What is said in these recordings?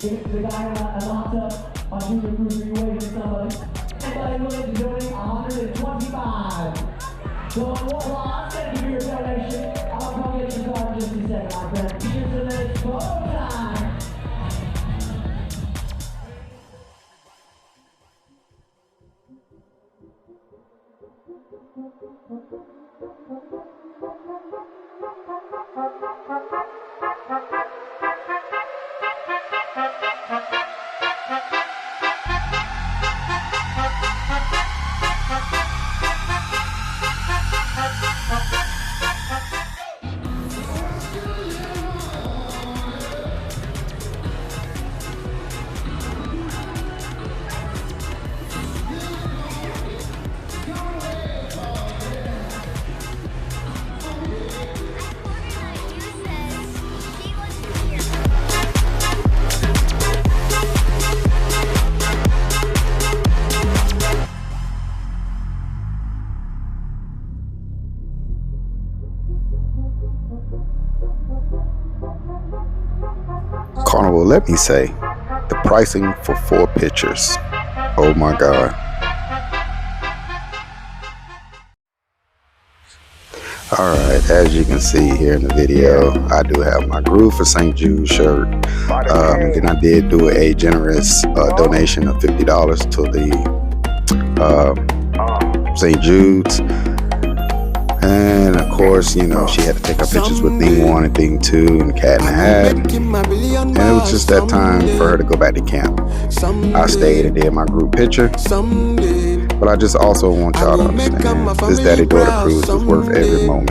Give it to the guy locked up on Jude Cruise. Are you waving at somebody? Anybody willing to donate 125? So Warlock, thank you for your donation. I'll come get your card in just a second, my friend. Here's the next photo time. Carnival, let me say, the pricing for 4 pictures. Oh my God. Alright, as you can see here in the video, I do have my Groove for St. Jude shirt. And then I did do a generous donation of $50 to the St. Jude's. And of course, you know, she had to take her pictures with thing 1 and thing 2 and Cat in the Hat. And it was just that time for her to go back to camp. I stayed and did my group picture. But I just also want y'all to understand, this daddy-daughter cruise is worth every moment.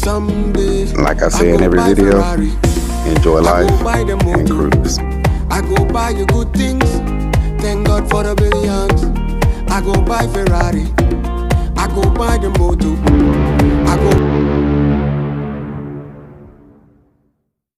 And like I say in every video, enjoy life and cruise. I go buy you good things, thank God for the billions. I go buy Ferrari, I go buy the motor.